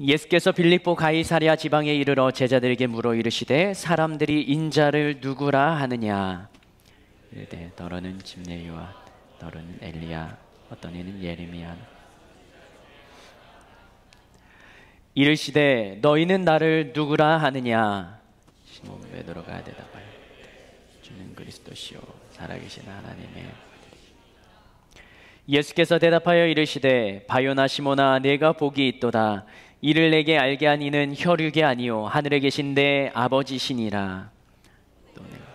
예수께서 빌립보 가이사랴 지방에 이르러 제자들에게 물어 이르시되 사람들이 인자를 누구라 하느냐. 이르되 너로는 집례요한, 너로는 엘리야, 어떤 이는 예레미야. 이르시되 너희는 나를 누구라 하느냐. 시몬 베드로가 대답하여 주는 그리스도시요 살아계신 하나님의. 예수께서 대답하여 이르시되 바요나 시몬아 내가 복이 있도다. 이를 내게 알게 한 이는 혈육이 아니요 하늘에 계신 내 아버지시니라. 또 내가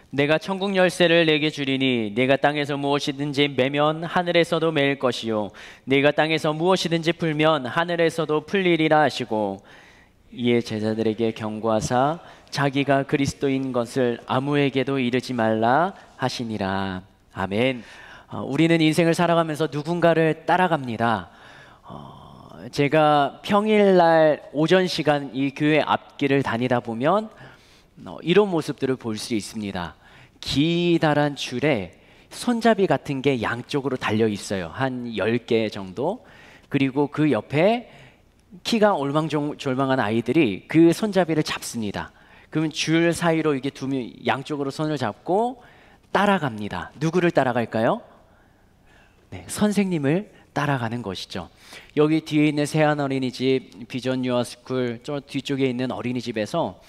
내가 천국 열쇠를 내게 주리니 내가 땅에서 무엇이든지 매면 하늘에서도 매일 것이요 내가 땅에서 무엇이든지 풀면 하늘에서도 풀리리라 하시고, 이에 제자들에게 경고하사 자기가 그리스도인 것을 아무에게도 이르지 말라 하시니라. 아멘. 우리는 인생을 살아가면서 누군가를 따라갑니다. 제가 평일날 오전 시간 이 교회 앞길을 다니다 보면 이런 모습들을 볼 수 있습니다. 기다란 줄에 손잡이 같은 게 양쪽으로 달려 있어요. 한 10개 정도. 그리고 그 옆에 키가 올망졸망한 아이들이 그 손잡이를 잡습니다. 그러면 줄 사이로 이게 양쪽으로 손을 잡고 따라갑니다. 누구를 따라갈까요? 네, 선생님을 따라가는 것이죠. 여기 뒤에 있는 세안 어린이집, 비전 유아스쿨 저 뒤쪽에 있는 어린이집에서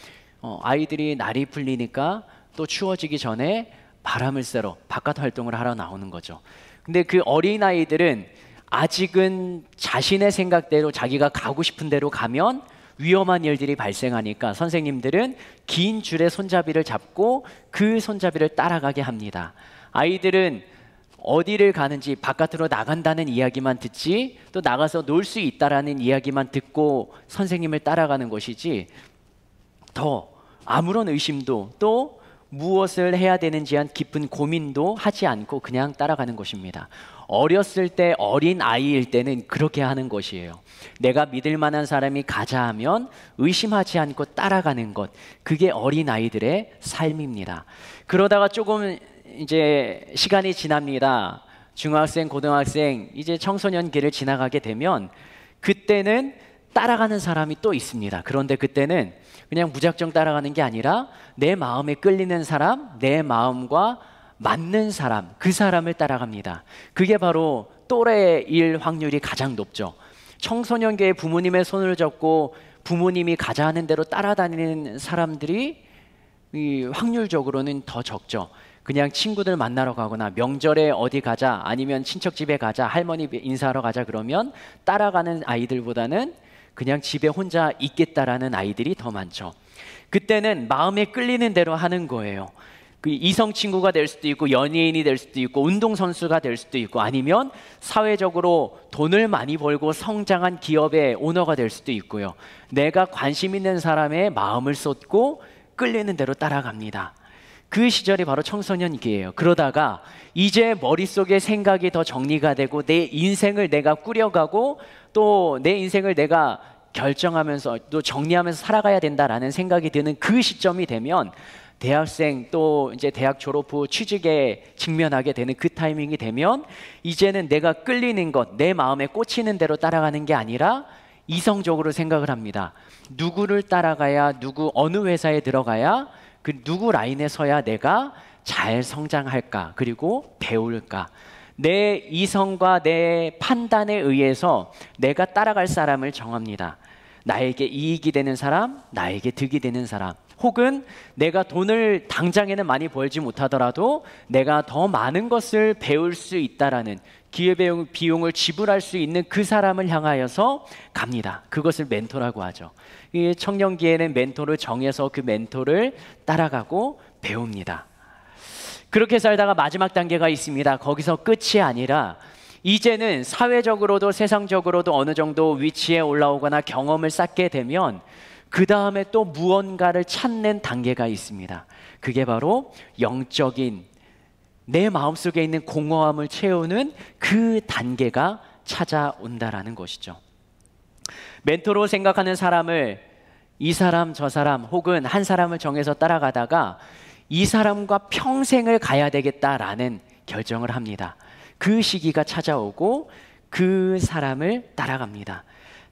아이들이 날이 풀리니까 또 추워지기 전에 바람을 쐬러 바깥 활동을 하러 나오는 거죠. 근데 그 어린아이들은 아직은 자신의 생각대로 자기가 가고 싶은 대로 가면 위험한 일들이 발생하니까 선생님들은 긴 줄의 손잡이를 잡고 그 손잡이를 따라가게 합니다. 아이들은 어디를 가는지 바깥으로 나간다는 이야기만 듣지 또 나가서 놀 수 있다라는 이야기만 듣고 선생님을 따라가는 것이지 더 아무런 의심도 또 무엇을 해야 되는지 한 깊은 고민도 하지 않고 그냥 따라가는 것입니다. 어렸을 때 어린 아이일 때는 그렇게 하는 것이에요. 내가 믿을 만한 사람이 가자 하면 의심하지 않고 따라가는 것, 그게 어린 아이들의 삶입니다. 그러다가 조금 이제 시간이 지납니다. 중학생, 고등학생, 이제 청소년기를 지나가게 되면 그때는 따라가는 사람이 또 있습니다. 그런데 그때는 그냥 무작정 따라가는 게 아니라 내 마음에 끌리는 사람, 내 마음과 맞는 사람, 그 사람을 따라갑니다. 그게 바로 또래일 확률이 가장 높죠. 청소년기에 부모님의 손을 잡고 부모님이 가자 하는 대로 따라다니는 사람들이 확률적으로는 더 적죠. 그냥 친구들 만나러 가거나 명절에 어디 가자, 아니면 친척 집에 가자, 할머니 인사하러 가자 그러면 따라가는 아이들보다는 그냥 집에 혼자 있겠다라는 아이들이 더 많죠. 그때는 마음에 끌리는 대로 하는 거예요. 그 이성 친구가 될 수도 있고 연예인이 될 수도 있고 운동선수가 될 수도 있고 아니면 사회적으로 돈을 많이 벌고 성장한 기업의 오너가 될 수도 있고요. 내가 관심 있는 사람의 마음을 쏟고 끌리는 대로 따라갑니다. 그 시절이 바로 청소년기예요. 그러다가 이제 머릿속에 생각이 더 정리가 되고 내 인생을 내가 꾸려가고 또 내 인생을 내가 결정하면서 또 정리하면서 살아가야 된다라는 생각이 드는 그 시점이 되면 대학생 또 이제 대학 졸업 후 취직에 직면하게 되는 그 타이밍이 되면 이제는 내가 끌리는 것, 내 마음에 꽂히는 대로 따라가는 게 아니라 이성적으로 생각을 합니다. 누구를 따라가야 어느 회사에 들어가야 그 누구 라인에 서야 내가 잘 성장할까 그리고 배울까. 내 이성과 내 판단에 의해서 내가 따라갈 사람을 정합니다. 나에게 이익이 되는 사람, 나에게 득이 되는 사람, 혹은 내가 돈을 당장에는 많이 벌지 못하더라도 내가 더 많은 것을 배울 수 있다라는 기회비용을 지불할 수 있는 그 사람을 향하여서 갑니다. 그것을 멘토라고 하죠. 청년기에는 멘토를 정해서 그 멘토를 따라가고 배웁니다. 그렇게 살다가 마지막 단계가 있습니다. 거기서 끝이 아니라 이제는 사회적으로도 세상적으로도 어느 정도 위치에 올라오거나 경험을 쌓게 되면 그 다음에 또 무언가를 찾는 단계가 있습니다. 그게 바로 영적인 내 마음속에 있는 공허함을 채우는 그 단계가 찾아온다라는 것이죠. 멘토로 생각하는 사람을 이 사람 저 사람 혹은 한 사람을 정해서 따라가다가 이 사람과 평생을 가야 되겠다라는 결정을 합니다. 그 시기가 찾아오고 그 사람을 따라갑니다.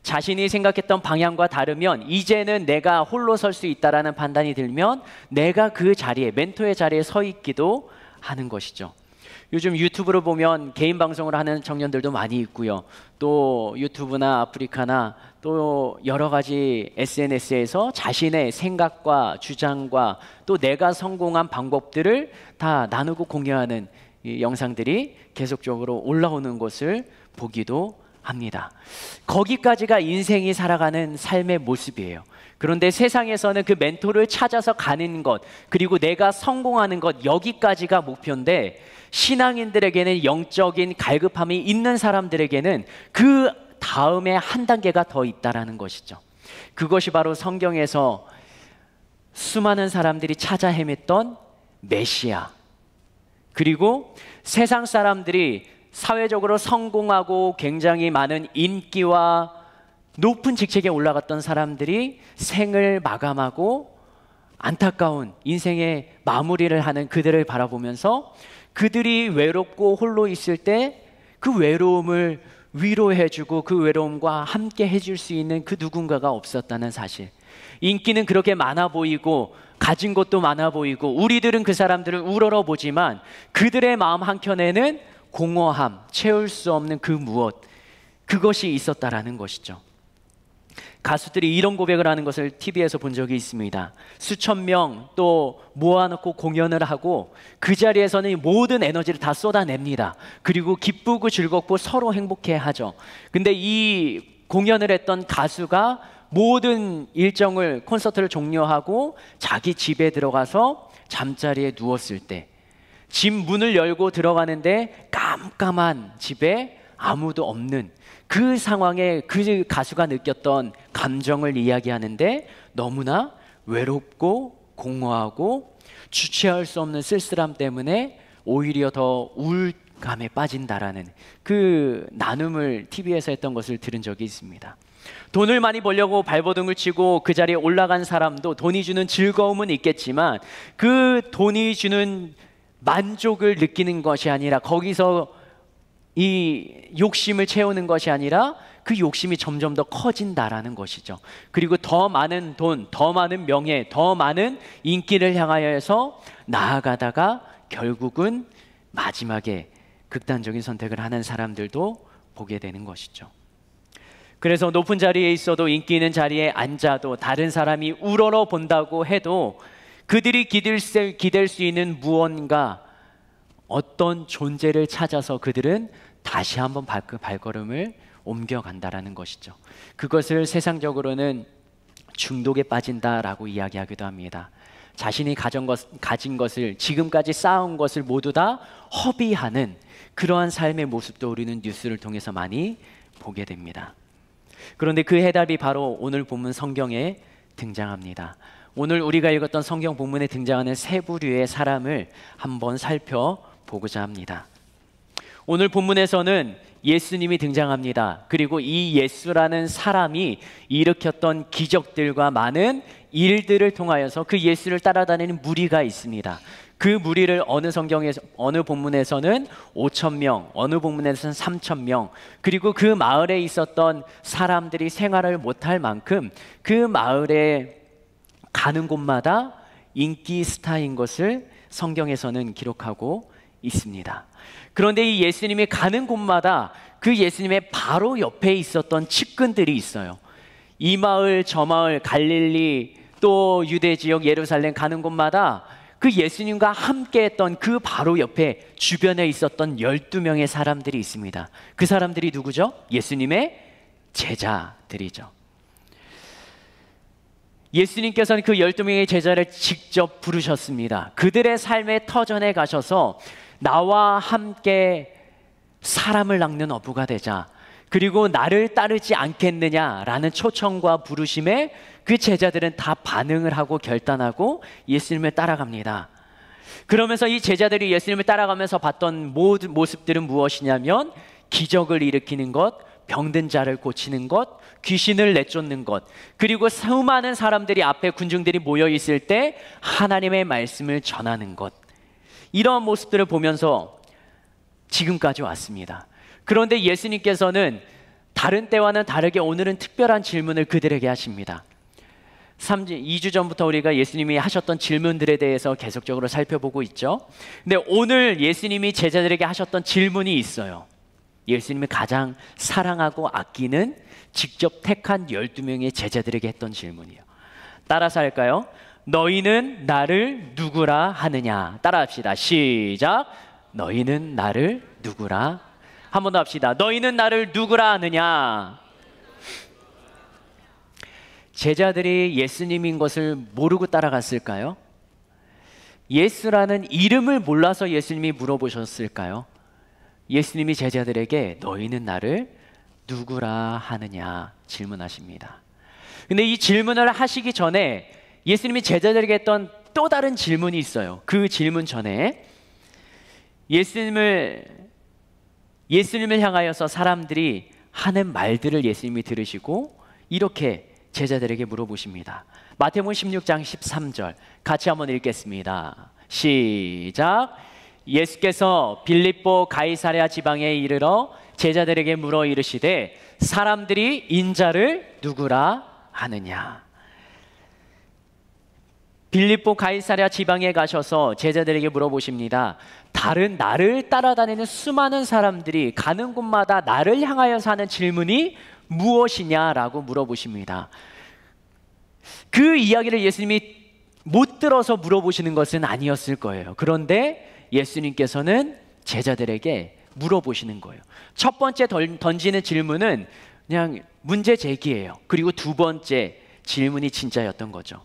자신이 생각했던 방향과 다르면 이제는 내가 홀로 설 수 있다라는 판단이 들면 내가 그 자리에, 멘토의 자리에 서 있기도 하는 것이죠. 요즘 유튜브로 보면 개인 방송을 하는 청년들도 많이 있고요. 또 유튜브나 아프리카나 또 여러 가지 SNS에서 자신의 생각과 주장과 또 내가 성공한 방법들을 다 나누고 공유하는 이 영상들이 계속적으로 올라오는 것을 보기도 합니다. 거기까지가 인생이 살아가는 삶의 모습이에요. 그런데 세상에서는 그 멘토를 찾아서 가는 것, 그리고 내가 성공하는 것, 여기까지가 목표인데 신앙인들에게는 영적인 갈급함이 있는 사람들에게는 그 다음에 한 단계가 더 있다라는 것이죠. 그것이 바로 성경에서 수많은 사람들이 찾아 헤맸던 메시아, 그리고 세상 사람들이 사회적으로 성공하고 굉장히 많은 인기와 높은 직책에 올라갔던 사람들이 생을 마감하고 안타까운 인생의 마무리를 하는 그들을 바라보면서 그들이 외롭고 홀로 있을 때 그 외로움을 위로해주고 그 외로움과 함께 해줄 수 있는 그 누군가가 없었다는 사실. 인기는 그렇게 많아 보이고 가진 것도 많아 보이고 우리들은 그 사람들을 우러러 보지만 그들의 마음 한켠에는 공허함, 채울 수 없는 그 무엇, 그것이 있었다라는 것이죠. 가수들이 이런 고백을 하는 것을 TV에서 본 적이 있습니다. 수천 명 또 모아놓고 공연을 하고 그 자리에서는 모든 에너지를 다 쏟아냅니다. 그리고 기쁘고 즐겁고 서로 행복해하죠. 근데 이 공연을 했던 가수가 모든 일정을, 콘서트를 종료하고 자기 집에 들어가서 잠자리에 누웠을 때 집 문을 열고 들어가는데 깜깜한 집에 아무도 없는 그 상황에 그 가수가 느꼈던 감정을 이야기하는데 너무나 외롭고 공허하고 주체할 수 없는 쓸쓸함 때문에 오히려 더 우울감에 빠진다라는 그 나눔을 TV에서 했던 것을 들은 적이 있습니다. 돈을 많이 벌려고 발버둥을 치고 그 자리에 올라간 사람도 돈이 주는 즐거움은 있겠지만 그 돈이 주는 만족을 느끼는 것이 아니라 거기서 이 욕심을 채우는 것이 아니라 그 욕심이 점점 더 커진다라는 것이죠. 그리고 더 많은 돈, 더 많은 명예, 더 많은 인기를 향하여 해서 나아가다가 결국은 마지막에 극단적인 선택을 하는 사람들도 보게 되는 것이죠. 그래서 높은 자리에 있어도 인기 있는 자리에 앉아도 다른 사람이 우러러 본다고 해도 그들이 기댈 수 있는 무언가, 어떤 존재를 찾아서 그들은 다시 한번 발걸음을 옮겨간다라는 것이죠. 그것을 세상적으로는 중독에 빠진다라고 이야기하기도 합니다. 자신이 가진 것을, 지금까지 쌓아온 것을 모두 다 허비하는 그러한 삶의 모습도 우리는 뉴스를 통해서 많이 보게 됩니다. 그런데 그 해답이 바로 오늘 본문 성경에 등장합니다. 오늘 우리가 읽었던 성경 본문에 등장하는 세 부류의 사람을 한번 살펴보고자 합니다. 오늘 본문에서는 예수님이 등장합니다. 그리고 이 예수라는 사람이 일으켰던 기적들과 많은 일들을 통하여서 그 예수를 따라다니는 무리가 있습니다. 그 무리를 어느 성경에서, 어느 본문에서는 5,000명, 어느 본문에서는 3,000명, 그리고 그 마을에 있었던 사람들이 생활을 못할 만큼 그 마을에 가는 곳마다 인기 스타인 것을 성경에서는 기록하고 있습니다. 그런데 이 예수님이 가는 곳마다 그 예수님의 바로 옆에 있었던 측근들이 있어요. 이 마을 저 마을 갈릴리 또 유대 지역 예루살렘 가는 곳마다 그 예수님과 함께 했던 그 바로 옆에 주변에 있었던 12명의 사람들이 있습니다. 그 사람들이 누구죠? 예수님의 제자들이죠. 예수님께서는 그 12명의 제자를 직접 부르셨습니다. 그들의 삶의 터전에 가셔서 나와 함께 사람을 낚는 어부가 되자, 그리고 나를 따르지 않겠느냐라는 초청과 부르심에 그 제자들은 다 반응을 하고 결단하고 예수님을 따라갑니다. 그러면서 이 제자들이 예수님을 따라가면서 봤던 모든 모습들은 무엇이냐면 기적을 일으키는 것, 병든 자를 고치는 것, 귀신을 내쫓는 것, 그리고 수많은 사람들이 앞에 군중들이 모여 있을 때 하나님의 말씀을 전하는 것, 이러한 모습들을 보면서 지금까지 왔습니다. 그런데 예수님께서는 다른 때와는 다르게 오늘은 특별한 질문을 그들에게 하십니다. 2주 전부터 우리가 예수님이 하셨던 질문들에 대해서 계속적으로 살펴보고 있죠. 근데 오늘 예수님이 제자들에게 하셨던 질문이 있어요. 예수님이 가장 사랑하고 아끼는 직접 택한 12명의 제자들에게 했던 질문이에요. 따라서 할까요? 너희는 나를 누구라 하느냐? 따라합시다. 시작. 너희는 나를 누구라? 한 번 더 합시다. 너희는 나를 누구라 하느냐? 제자들이 예수님인 것을 모르고 따라갔을까요? 예수라는 이름을 몰라서 예수님이 물어보셨을까요? 예수님이 제자들에게 너희는 나를 누구라 하느냐 질문하십니다. 근데 이 질문을 하시기 전에 예수님이 제자들에게 했던 또 다른 질문이 있어요. 그 질문 전에 예수님을 향하여서 사람들이 하는 말들을 예수님이 들으시고 이렇게 제자들에게 물어보십니다. 마태복음 16장 13절 같이 한번 읽겠습니다. 시작. 예수께서 빌립보 가이사랴 지방에 이르러 제자들에게 물어 이르시되 사람들이 인자를 누구라 하느냐? 빌립보 가이사랴 지방에 가셔서 제자들에게 물어보십니다. 다른 나를 따라다니는 수많은 사람들이 가는 곳마다 나를 향하여서 하는 질문이 무엇이냐라고 물어보십니다. 그 이야기를 예수님이 못 들어서 물어보시는 것은 아니었을 거예요. 그런데 예수님께서는 제자들에게 물어보시는 거예요. 첫 번째 던지는 질문은 그냥 문제 제기예요. 그리고 두 번째 질문이 진짜였던 거죠.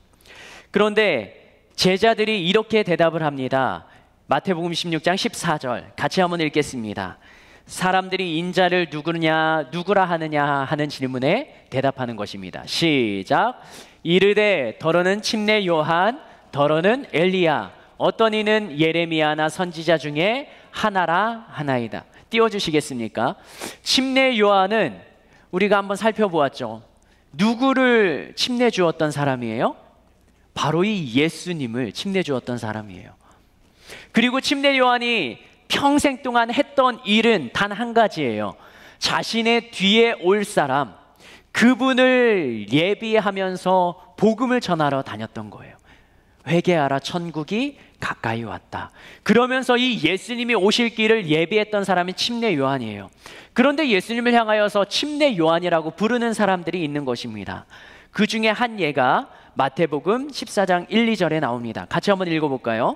그런데 제자들이 이렇게 대답을 합니다. 마태복음 16장 14절 같이 한번 읽겠습니다. 사람들이 인자를 누구라 하느냐 하는 질문에 대답하는 것입니다. 시작. 이르되 더러는 침례 요한, 더러는 엘리야, 어떤 이는 예레미야나 선지자 중에 하나라 하나이다. 띄워주시겠습니까? 침례 요한은 우리가 한번 살펴보았죠. 누구를 침례 주었던 사람이에요? 바로 이 예수님을 침례 주었던 사람이에요. 그리고 침례 요한이 평생 동안 했던 일은 단 한 가지예요. 자신의 뒤에 올 사람, 그분을 예비하면서 복음을 전하러 다녔던 거예요. 회개하라, 천국이 가까이 왔다. 그러면서 이 예수님이 오실 길을 예비했던 사람이 침례 요한이에요. 그런데 예수님을 향하여서 침례 요한이라고 부르는 사람들이 있는 것입니다. 그 중에 한 예가 마태복음 14장 1, 2절에 나옵니다. 같이 한번 읽어볼까요?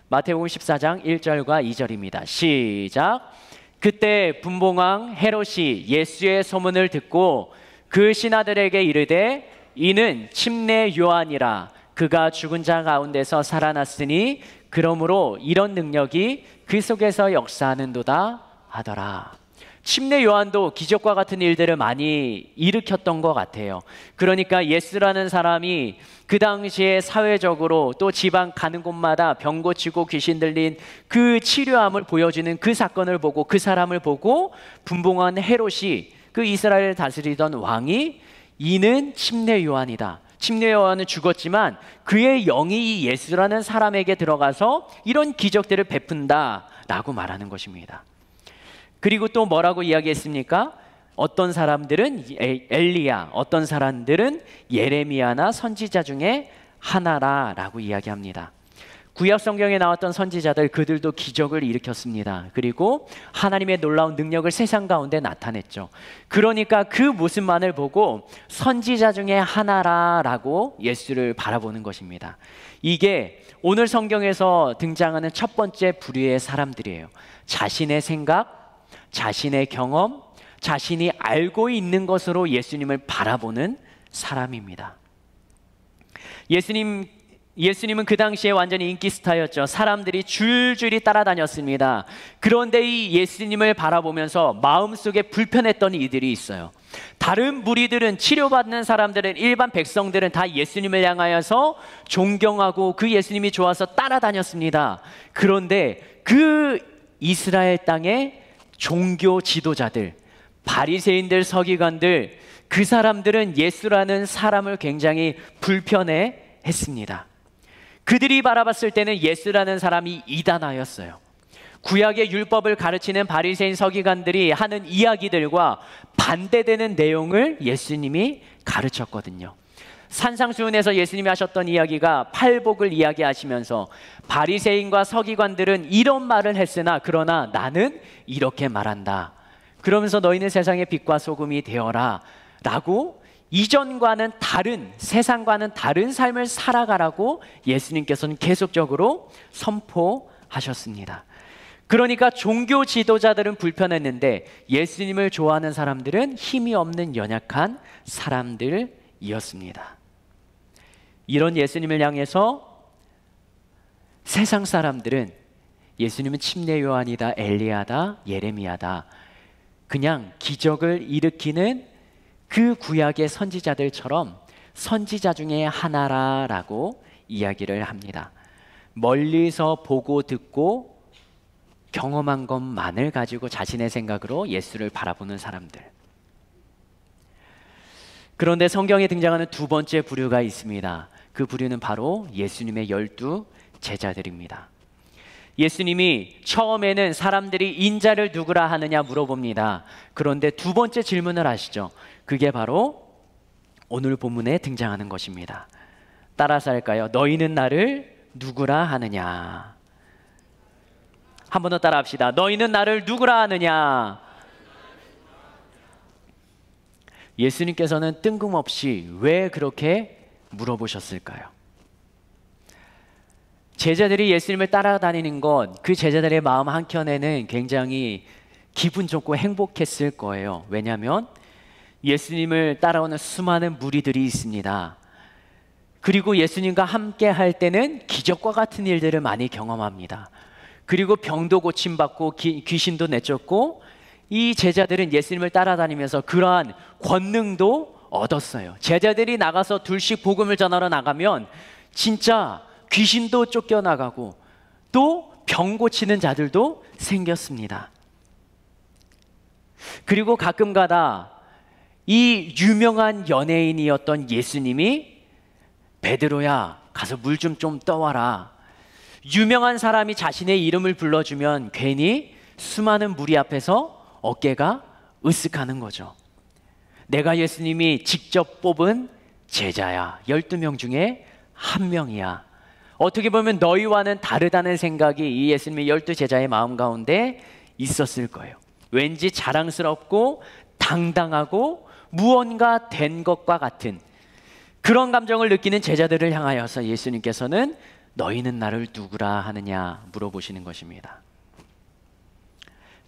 마태복음 14장 1절과 2절입니다. 시작. 그때 분봉왕 헤롯이 예수의 소문을 듣고 그 신하들에게 이르되 이는 침례 요한이라. 그가 죽은 자 가운데서 살아났으니 그러므로 이런 능력이 그 속에서 역사하는도다 하더라. 침례 요한도 기적과 같은 일들을 많이 일으켰던 것 같아요. 그러니까 예수라는 사람이 그 당시에 사회적으로 또 지방 가는 곳마다 병 고치고 귀신 들린 그 치료함을 보여주는 그 사건을 보고 그 사람을 보고 분봉왕 헤롯이 그 이스라엘을 다스리던 왕이 이는 침례 요한이다. 침례 요한은 죽었지만 그의 영이 이 예수라는 사람에게 들어가서 이런 기적들을 베푼다라고 말하는 것입니다. 그리고 또 뭐라고 이야기했습니까? 어떤 사람들은 엘리야, 어떤 사람들은 예레미야나 선지자 중에 하나라라고 이야기합니다. 구약 성경에 나왔던 선지자들, 그들도 기적을 일으켰습니다. 그리고 하나님의 놀라운 능력을 세상 가운데 나타냈죠. 그러니까 그 모습만을 보고 선지자 중에 하나라라고 예수를 바라보는 것입니다. 이게 오늘 성경에서 등장하는 첫 번째 부류의 사람들이에요. 자신의 생각, 자신의 경험, 자신이 알고 있는 것으로 예수님을 바라보는 사람입니다. 예수님은 그 당시에 완전히 인기 스타였죠. 사람들이 줄줄이 따라다녔습니다. 그런데 이 예수님을 바라보면서 마음속에 불편했던 이들이 있어요. 다른 무리들은, 치료받는 사람들은, 일반 백성들은 다 예수님을 향하여서 존경하고 그 예수님이 좋아서 따라다녔습니다. 그런데 그 이스라엘 땅의 종교 지도자들, 바리새인들, 서기관들, 그 사람들은 예수라는 사람을 굉장히 불편해 했습니다. 그들이 바라봤을 때는 예수라는 사람이 이단하였어요. 구약의 율법을 가르치는 바리새인 서기관들이 하는 이야기들과 반대되는 내용을 예수님이 가르쳤거든요. 산상수훈에서 예수님이 하셨던 이야기가 팔복을 이야기하시면서 바리새인과 서기관들은 이런 말을 했으나 그러나 나는 이렇게 말한다. 그러면서 너희는 세상의 빛과 소금이 되어라 라고 이전과는 다른, 세상과는 다른 삶을 살아가라고 예수님께서는 계속적으로 선포하셨습니다. 그러니까 종교 지도자들은 불편했는데 예수님을 좋아하는 사람들은 힘이 없는 연약한 사람들이었습니다. 이런 예수님을 향해서 세상 사람들은 예수님은 침례 요한이다, 엘리야다, 예레미야다, 그냥 기적을 일으키는 그 구약의 선지자들처럼 선지자 중에 하나라라고 이야기를 합니다. 멀리서 보고 듣고 경험한 것만을 가지고 자신의 생각으로 예수를 바라보는 사람들. 그런데 성경에 등장하는 두 번째 부류가 있습니다. 그 부류는 바로 예수님의 12 제자들입니다. 예수님이 처음에는 사람들이 인자를 누구라 하느냐 물어봅니다. 그런데 두 번째 질문을 하시죠. 그게 바로 오늘 본문에 등장하는 것입니다. 따라서 할까요? 너희는 나를 누구라 하느냐. 한 번 더 따라 합시다. 너희는 나를 누구라 하느냐. 예수님께서는 뜬금없이 왜 그렇게 물어보셨을까요? 제자들이 예수님을 따라다니는 것, 그 제자들의 마음 한켠에는 굉장히 기분 좋고 행복했을 거예요. 왜냐하면 예수님을 따라오는 수많은 무리들이 있습니다. 그리고 예수님과 함께 할 때는 기적과 같은 일들을 많이 경험합니다. 그리고 병도 고침받고 귀신도 내쫓고 이 제자들은 예수님을 따라다니면서 그러한 권능도 얻었어요. 제자들이 나가서 둘씩 복음을 전하러 나가면 진짜 귀신도 쫓겨나가고 또 병 고치는 자들도 생겼습니다. 그리고 가끔가다 이 유명한 연예인이었던 예수님이 베드로야 가서 물 좀 떠와라. 유명한 사람이 자신의 이름을 불러주면 괜히 수많은 무리 앞에서 어깨가 으쓱하는 거죠. 내가 예수님이 직접 뽑은 제자야. 12명 중에 한 명이야. 어떻게 보면 너희와는 다르다는 생각이 이 예수님의 12제자의 마음 가운데 있었을 거예요. 왠지 자랑스럽고 당당하고 무언가 된 것과 같은 그런 감정을 느끼는 제자들을 향하여서 예수님께서는 너희는 나를 누구라 하느냐 물어보시는 것입니다.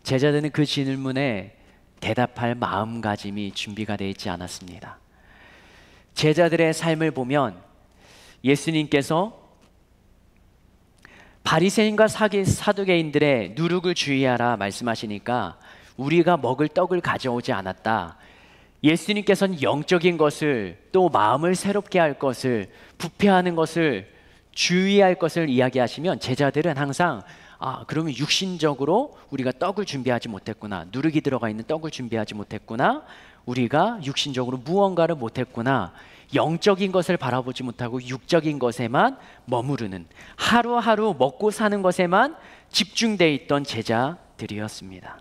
제자들은 그 질문에 대답할 마음가짐이 준비가 되어 있지 않았습니다. 제자들의 삶을 보면 예수님께서 바리새인과 사두개인들의 누룩을 주의하라 말씀하시니까 우리가 먹을 떡을 가져오지 않았다. 예수님께서는 영적인 것을 또 마음을 새롭게 할 것을 부패하는 것을 주의할 것을 이야기하시면 제자들은 항상 그러면 육신적으로 우리가 떡을 준비하지 못했구나. 누룩이 들어가 있는 떡을 준비하지 못했구나. 우리가 육신적으로 무언가를 못했구나. 영적인 것을 바라보지 못하고 육적인 것에만 머무르는 하루하루 먹고 사는 것에만 집중되어 있던 제자들이었습니다.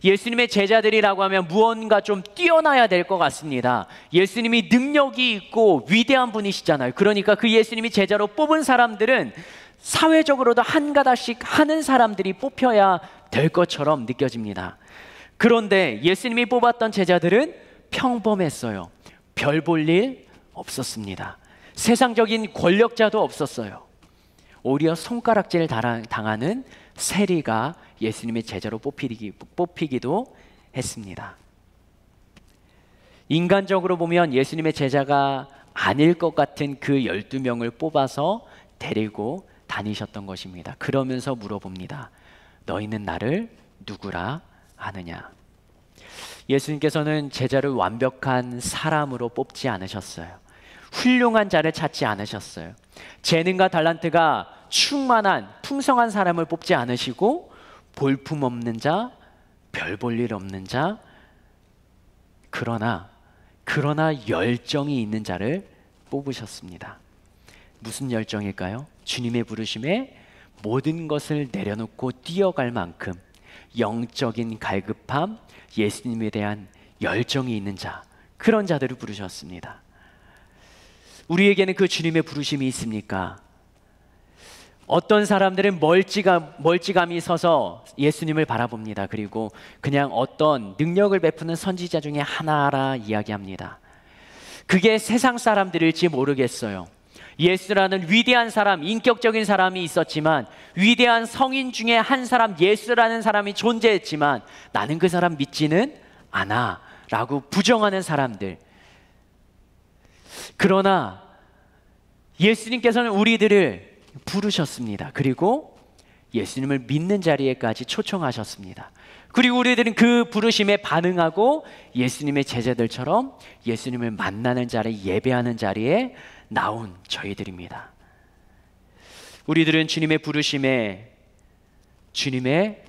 예수님의 제자들이라고 하면 무언가 좀 뛰어나야 될 것 같습니다. 예수님이 능력이 있고 위대한 분이시잖아요. 그러니까 그 예수님이 제자로 뽑은 사람들은 사회적으로도 한 가닥씩 하는 사람들이 뽑혀야 될 것처럼 느껴집니다. 그런데 예수님이 뽑았던 제자들은 평범했어요. 별 볼 일 없었습니다. 세상적인 권력자도 없었어요. 오히려 손가락질 당하는 세리가 예수님의 제자로 뽑히기도 했습니다. 인간적으로 보면 예수님의 제자가 아닐 것 같은 그 12명을 뽑아서 데리고 다니셨던 것입니다. 그러면서 물어봅니다. 너희는 나를 누구라 하느냐? 예수님께서는 제자를 완벽한 사람으로 뽑지 않으셨어요. 훌륭한 자를 찾지 않으셨어요. 재능과 달란트가 충만한 풍성한 사람을 뽑지 않으시고 볼품 없는 자, 별 볼 일 없는 자, 그러나 열정이 있는 자를 뽑으셨습니다. 무슨 열정일까요? 주님의 부르심에 모든 것을 내려놓고 뛰어갈 만큼 영적인 갈급함, 예수님에 대한 열정이 있는 자, 그런 자들을 부르셨습니다. 우리에게는 그 주님의 부르심이 있습니까? 어떤 사람들은 멀찌감이 서서 예수님을 바라봅니다. 그리고 그냥 어떤 능력을 베푸는 선지자 중에 하나라 이야기합니다. 그게 세상 사람들일지 모르겠어요. 예수라는 위대한 사람, 인격적인 사람이 있었지만, 위대한 성인 중에 한 사람, 예수라는 사람이 존재했지만 나는 그 사람 믿지는 않아 라고 부정하는 사람들. 그러나 예수님께서는 우리들을 부르셨습니다. 그리고 예수님을 믿는 자리에까지 초청하셨습니다. 그리고 우리들은 그 부르심에 반응하고 예수님의 제자들처럼 예수님을 만나는 자리, 예배하는 자리에 나온 저희들입니다. 우리들은 주님의 부르심에, 주님의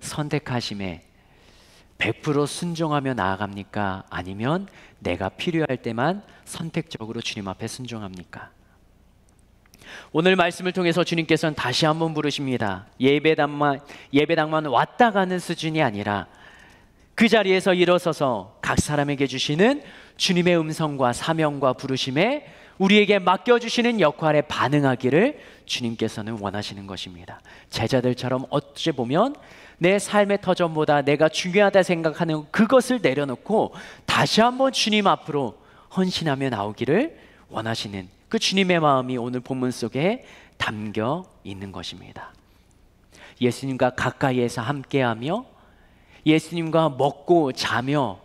선택하심에 100% 순종하며 나아갑니까? 아니면 내가 필요할 때만 선택적으로 주님 앞에 순종합니까? 오늘 말씀을 통해서 주님께서는 다시 한번 부르십니다. 예배당만 왔다 가는 수준이 아니라 그 자리에서 일어서서 각 사람에게 주시는 주님의 음성과 사명과 부르심에 우리에게 맡겨주시는 역할에 반응하기를 주님께서는 원하시는 것입니다. 제자들처럼 어찌 보면 내 삶의 터전보다 내가 중요하다 생각하는 그것을 내려놓고 다시 한번 주님 앞으로 헌신하며 나오기를 원하시는 그 주님의 마음이 오늘 본문 속에 담겨 있는 것입니다. 예수님과 가까이에서 함께하며 예수님과 먹고 자며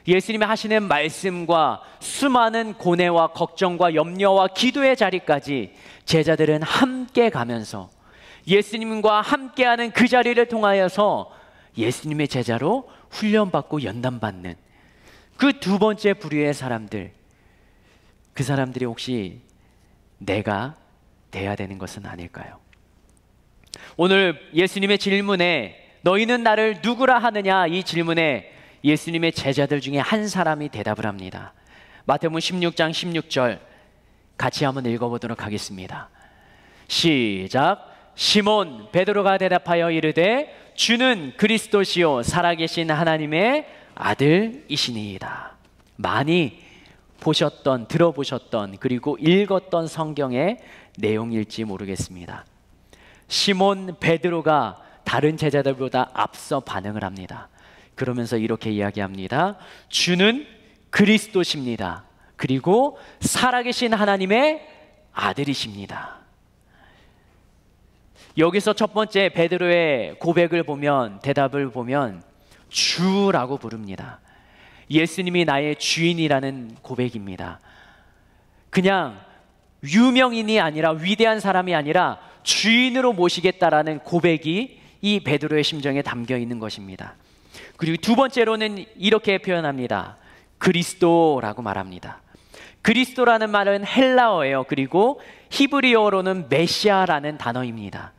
예수님이 하시는 말씀과 수많은 고뇌와 걱정과 염려와 기도의 자리까지 제자들은 함께 가면서 예수님과 함께하는 그 자리를 통하여서 예수님의 제자로 훈련받고 연단받는 그 두 번째 부류의 사람들, 그 사람들이 혹시 내가 돼야 되는 것은 아닐까요? 오늘 예수님의 질문에 너희는 나를 누구라 하느냐, 이 질문에 예수님의 제자들 중에 한 사람이 대답을 합니다. 마태복음 16장 16절 같이 한번 읽어보도록 하겠습니다. 시작. 시몬 베드로가 대답하여 이르되 주는 그리스도시요 살아계신 하나님의 아들이시니이다. 많이 보셨던, 들어보셨던, 그리고 읽었던 성경의 내용일지 모르겠습니다. 시몬 베드로가 다른 제자들보다 앞서 반응을 합니다. 그러면서 이렇게 이야기합니다. 주는 그리스도십니다. 그리고 살아계신 하나님의 아들이십니다. 여기서 첫 번째 베드로의 고백을 보면, 대답을 보면 주라고 부릅니다. 예수님이 나의 주인이라는 고백입니다. 그냥 유명인이 아니라, 위대한 사람이 아니라 주인으로 모시겠다라는 고백이 이 베드로의 심정에 담겨 있는 것입니다. 그리고 두 번째로는 이렇게 표현합니다. 그리스도라고 말합니다. 그리스도라는 말은 헬라어예요. 그리고 히브리어로는 메시아라는 단어입니다.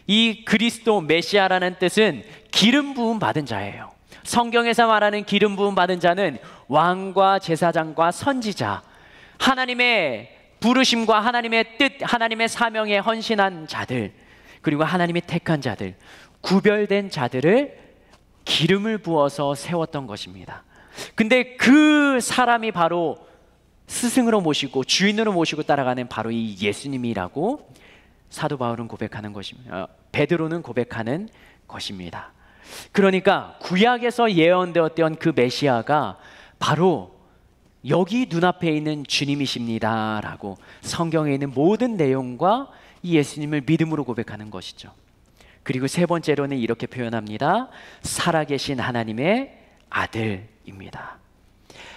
이 그리스도, 메시아라는 뜻은 기름 부음 받은 자예요. 성경에서 말하는 기름 부음 받은 자는 왕과 제사장과 선지자, 하나님의 부르심과 하나님의 뜻, 하나님의 사명에 헌신한 자들, 그리고 하나님이 택한 자들, 구별된 자들을 기름을 부어서 세웠던 것입니다. 근데 그 사람이 바로 스승으로 모시고 주인으로 모시고 따라가는 바로 이 예수님이라고 사도 바울은 고백하는 것입니다. 베드로는 고백하는 것입니다. 그러니까 구약에서 예언되었던 그 메시아가 바로 여기 눈앞에 있는 주님이십니다 라고 성경에 있는 모든 내용과 이 예수님을 믿음으로 고백하는 것이죠. 그리고 세 번째로는 이렇게 표현합니다. 살아계신 하나님의 아들입니다.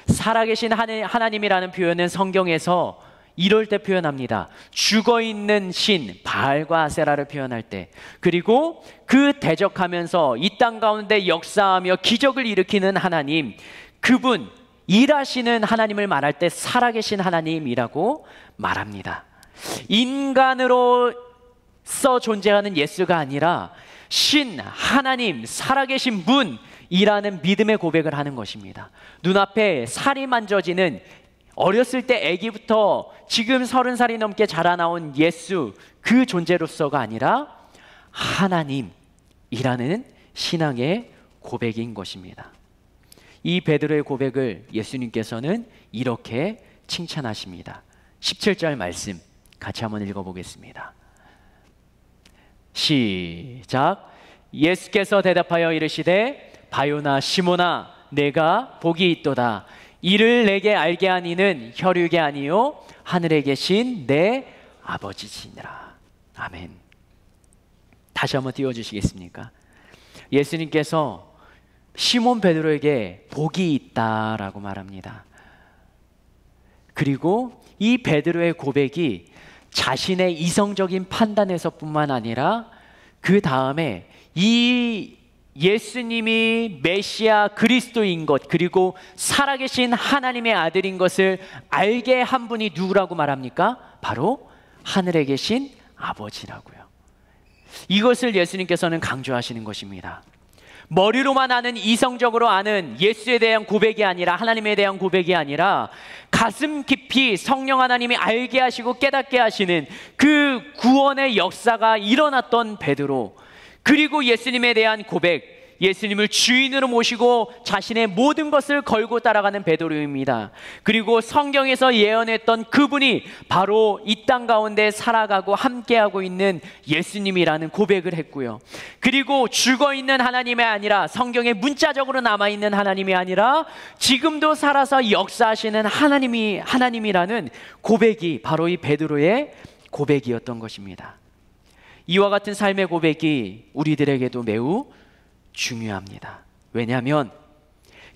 살아계신 하나님이라는 표현은 성경에서 이럴 때 표현합니다. 죽어있는 신 바알과 아세라를 표현할 때, 그리고 그 대적하면서 이 땅 가운데 역사하며 기적을 일으키는 하나님, 그분 일하시는 하나님을 말할 때 살아계신 하나님이라고 말합니다. 인간으로서 존재하는 예수가 아니라 신, 하나님, 살아계신 분, 이라는 믿음의 고백을 하는 것입니다. 눈앞에 살이 만져지는, 어렸을 때 아기부터 지금 30살이 넘게 자라나온 예수, 그 존재로서가 아니라 하나님이라는 신앙의 고백인 것입니다. 이 베드로의 고백을 예수님께서는 이렇게 칭찬하십니다. 17절 말씀 같이 한번 읽어보겠습니다. 시작. 예수께서 대답하여 이르시되 바요나 시몬아, 내가 복이 있도다. 이를 내게 알게 한 이는 혈육이 아니요 하늘에 계신 내 아버지시니라. 아멘. 다시 한번 띄워주시겠습니까? 예수님께서 시몬 베드로에게 복이 있다라고 말합니다. 그리고 이 베드로의 고백이 자신의 이성적인 판단에서뿐만 아니라 그 다음에 이 예수님이 메시아 그리스도인 것, 그리고 살아계신 하나님의 아들인 것을 알게 한 분이 누구라고 말합니까? 바로 하늘에 계신 아버지라고요. 이것을 예수님께서는 강조하시는 것입니다. 머리로만 아는, 이성적으로 아는 예수에 대한 고백이 아니라, 하나님에 대한 고백이 아니라 가슴 깊이 성령 하나님이 알게 하시고 깨닫게 하시는 그 구원의 역사가 일어났던 베드로, 그리고 예수님에 대한 고백, 예수님을 주인으로 모시고 자신의 모든 것을 걸고 따라가는 베드로입니다. 그리고 성경에서 예언했던 그분이 바로 이 땅 가운데 살아가고 함께하고 있는 예수님이라는 고백을 했고요. 그리고 죽어있는 하나님이 아니라, 성경에 문자적으로 남아있는 하나님이 아니라 지금도 살아서 역사하시는 하나님이라는 고백이 바로 이 베드로의 고백이었던 것입니다. 이와 같은 삶의 고백이 우리들에게도 매우 중요합니다. 왜냐하면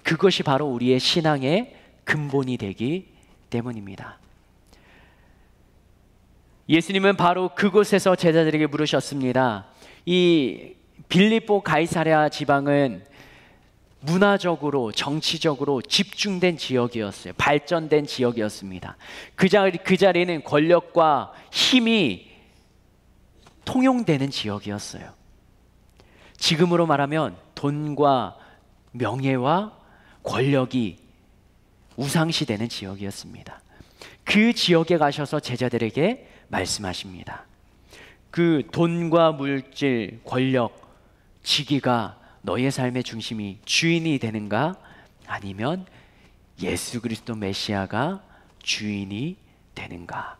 그것이 바로 우리의 신앙의 근본이 되기 때문입니다. 예수님은 바로 그곳에서 제자들에게 물으셨습니다. 이 빌립보 가이사랴 지방은 문화적으로, 정치적으로 집중된 지역이었어요. 발전된 지역이었습니다. 그 자리는 권력과 힘이 통용되는 지역이었어요. 지금으로 말하면 돈과 명예와 권력이 우상시되는 지역이었습니다. 그 지역에 가셔서 제자들에게 말씀하십니다. 그 돈과 물질, 권력, 지기가 너의 삶의 중심이, 주인이 되는가? 아니면 예수 그리스도 메시아가 주인이 되는가?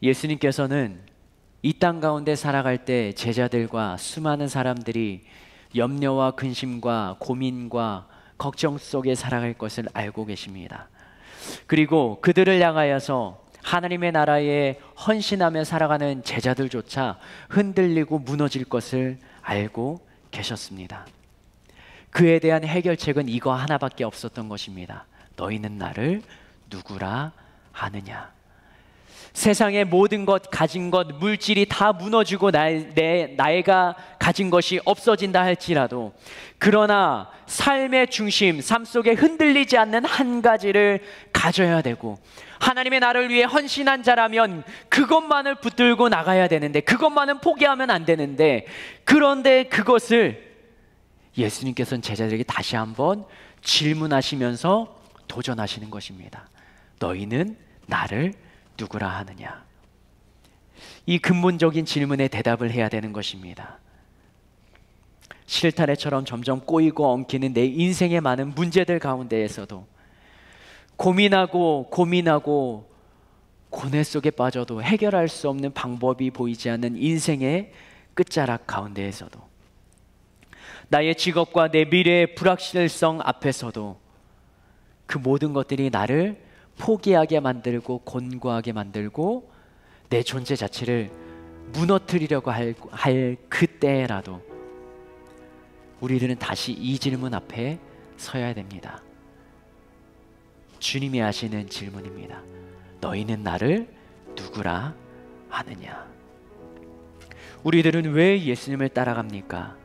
예수님께서는 이 땅 가운데 살아갈 때 제자들과 수많은 사람들이 염려와 근심과 고민과 걱정 속에 살아갈 것을 알고 계십니다. 그리고 그들을 향하여서 하나님의 나라에 헌신하며 살아가는 제자들조차 흔들리고 무너질 것을 알고 계셨습니다. 그에 대한 해결책은 이거 하나밖에 없었던 것입니다. 너희는 나를 누구라 하느냐? 세상의 모든 것, 가진 것, 물질이 다 무너지고 나이가 가진 것이 없어진다 할지라도, 그러나 삶의 중심, 삶 속에 흔들리지 않는 한 가지를 가져야 되고, 하나님의 나라를 위해 헌신한 자라면 그것만을 붙들고 나가야 되는데, 그것만은 포기하면 안 되는데, 그런데 그것을 예수님께서는 제자들에게 다시 한번 질문하시면서 도전하시는 것입니다. 너희는 나를 누구라 하느냐? 이 근본적인 질문에 대답을 해야 되는 것입니다. 실타래처럼 점점 꼬이고 엉키는 내 인생의 많은 문제들 가운데에서도 고민하고 고뇌 속에 빠져도 해결할 수 없는 방법이 보이지 않는 인생의 끝자락 가운데에서도, 나의 직업과 내 미래의 불확실성 앞에서도 그 모든 것들이 나를 포기하게 만들고 곤고하게 만들고 내 존재 자체를 무너뜨리려고 할 그때라도 우리들은 다시 이 질문 앞에 서야 됩니다. 주님이 하시는 질문입니다. 너희는 나를 누구라 하느냐? 우리들은 왜 예수님을 따라갑니까?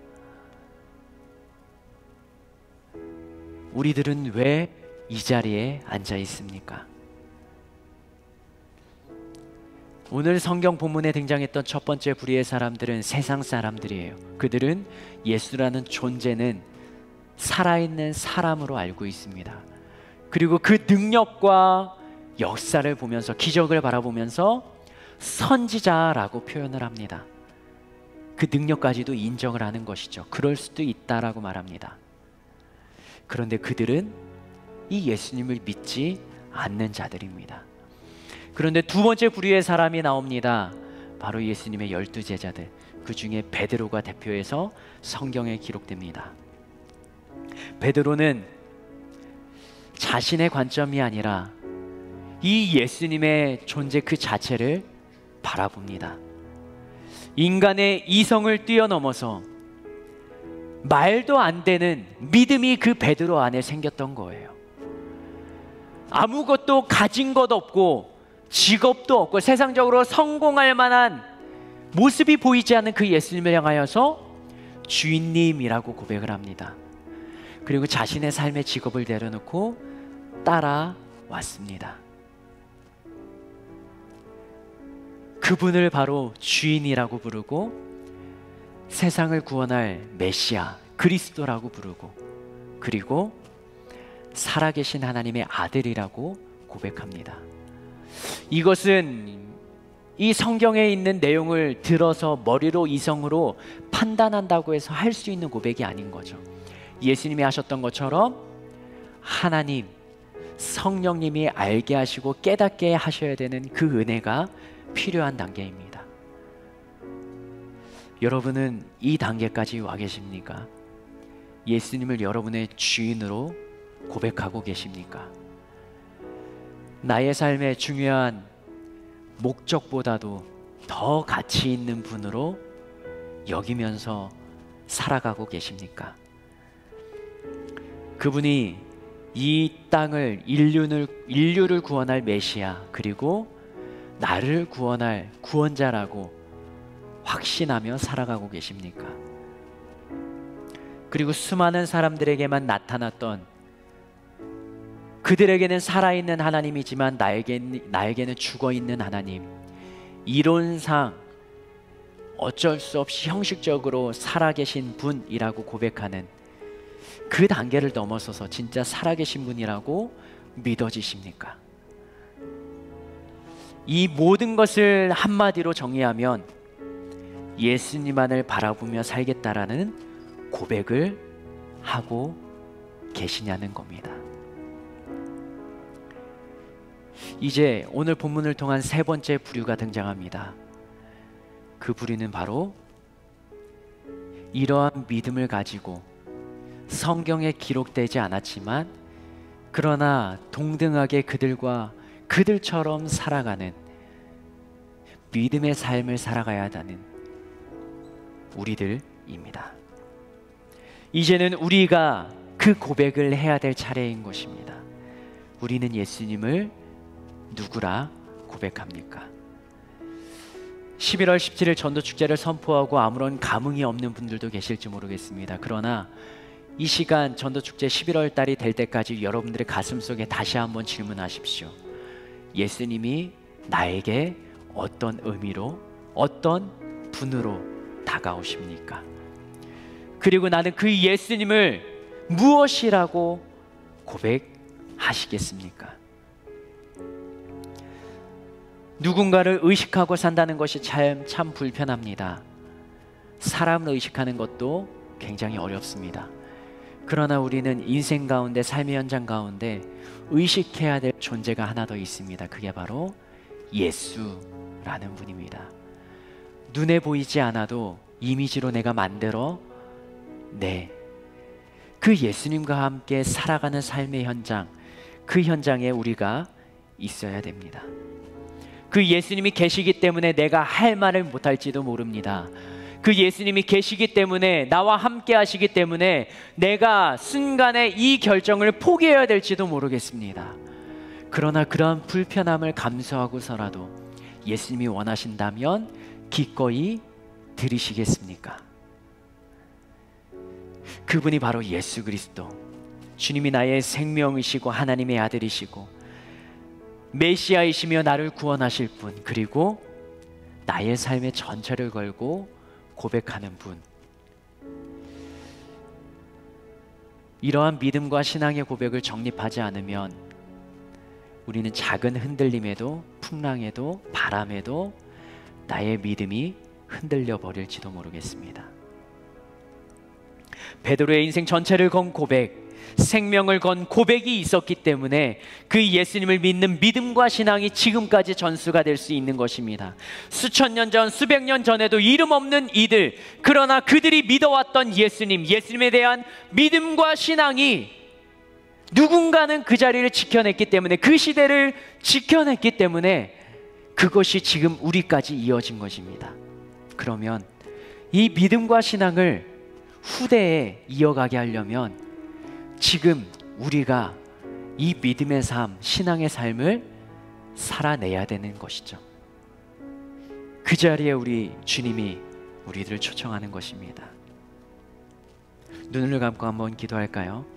우리들은 왜 이 자리에 앉아 있습니까? 오늘 성경 본문에 등장했던 첫 번째 부류의 사람들은 세상 사람들이에요. 그들은 예수라는 존재는 살아있는 사람으로 알고 있습니다. 그리고 그 능력과 역사를 보면서, 기적을 바라보면서 선지자라고 표현을 합니다. 그 능력까지도 인정을 하는 것이죠. 그럴 수도 있다라고 말합니다. 그런데 그들은 이 예수님을 믿지 않는 자들입니다. 그런데 두 번째 부류의 사람이 나옵니다. 바로 예수님의 12제자들, 그 중에 베드로가 대표해서 성경에 기록됩니다. 베드로는 자신의 관점이 아니라 이 예수님의 존재 그 자체를 바라봅니다. 인간의 이성을 뛰어넘어서 말도 안 되는 믿음이 그 베드로 안에 생겼던 거예요. 아무것도 가진 것 없고 직업도 없고 세상적으로 성공할 만한 모습이 보이지 않는 그 예수님을 향하여서 주인님이라고 고백을 합니다. 그리고 자신의 삶의 직업을 내려놓고 따라왔습니다. 그분을 바로 주인이라고 부르고 세상을 구원할 메시아, 그리스도라고 부르고, 그리고 살아계신 하나님의 아들이라고 고백합니다. 이것은 이 성경에 있는 내용을 들어서 머리로 이성으로 판단한다고 해서 할 수 있는 고백이 아닌 거죠. 예수님이 하셨던 것처럼 하나님, 성령님이 알게 하시고 깨닫게 하셔야 되는 그 은혜가 필요한 단계입니다. 여러분은 이 단계까지 와 계십니까? 예수님을 여러분의 주인으로 고백하고 계십니까? 나의 삶의 중요한 목적보다도 더 가치 있는 분으로 여기면서 살아가고 계십니까? 그분이 이 땅을, 인류를 구원할 메시아, 그리고 나를 구원할 구원자라고 확신하며 살아가고 계십니까? 그리고 수많은 사람들에게만 나타났던, 그들에게는 살아있는 하나님이지만 나에게는 죽어있는 하나님, 이론상 어쩔 수 없이 형식적으로 살아계신 분이라고 고백하는 그 단계를 넘어서서 진짜 살아계신 분이라고 믿어지십니까? 이 모든 것을 한마디로 정의하면 예수님만을 바라보며 살겠다라는 고백을 하고 계시냐는 겁니다. 이제 오늘 본문을 통한 세 번째 부류가 등장합니다. 그 부류는 바로 이러한 믿음을 가지고 성경에 기록되지 않았지만 그러나 동등하게 그들처럼 살아가는 믿음의 삶을 살아가야 하는 우리들입니다. 이제는 우리가 그 고백을 해야 될 차례인 것입니다. 우리는 예수님을 누구라 고백합니까? 11월 17일 전도축제를 선포하고 아무런 감흥이 없는 분들도 계실지 모르겠습니다. 그러나 이 시간 전도축제 11월 달이 될 때까지 여러분들의 가슴속에 다시 한번 질문하십시오. 예수님이 나에게 어떤 의미로, 어떤 분으로 다가오십니까? 그리고 나는 그 예수님을 무엇이라고 고백하시겠습니까? 누군가를 의식하고 산다는 것이 참 불편합니다. 사람을 의식하는 것도 굉장히 어렵습니다. 그러나 우리는 인생 가운데, 삶의 현장 가운데 의식해야 될 존재가 하나 더 있습니다. 그게 바로 예수라는 분입니다. 눈에 보이지 않아도 이미지로 내가 만들어 그 예수님과 함께 살아가는 삶의 현장, 그 현장에 우리가 있어야 됩니다. 그 예수님이 계시기 때문에 내가 할 말을 못할지도 모릅니다. 그 예수님이 계시기 때문에, 나와 함께 하시기 때문에 내가 순간에 이 결정을 포기해야 될지도 모르겠습니다. 그러나 그러한 불편함을 감수하고서라도 예수님이 원하신다면 기꺼이 들으시겠습니까? 그분이 바로 예수 그리스도, 주님이 나의 생명이시고 하나님의 아들이시고 메시아이시며 나를 구원하실 분, 그리고 나의 삶의 전체를 걸고 고백하는 분. 이러한 믿음과 신앙의 고백을 정립하지 않으면 우리는 작은 흔들림에도, 풍랑에도, 바람에도 나의 믿음이 흔들려 버릴지도 모르겠습니다. 베드로의 인생 전체를 건 고백, 생명을 건 고백이 있었기 때문에 그 예수님을 믿는 믿음과 신앙이 지금까지 전수가 될 수 있는 것입니다. 수천 년 전, 수백 년 전에도 이름 없는 이들, 그러나 그들이 믿어왔던 예수님에 대한 믿음과 신앙이 누군가는 그 자리를 지켜냈기 때문에, 그 시대를 지켜냈기 때문에 그것이 지금 우리까지 이어진 것입니다. 그러면 이 믿음과 신앙을 후대에 이어가게 하려면 지금 우리가 이 믿음의 삶, 신앙의 삶을 살아내야 되는 것이죠. 그 자리에 우리 주님이 우리들을 초청하는 것입니다. 눈을 감고 한번 기도할까요?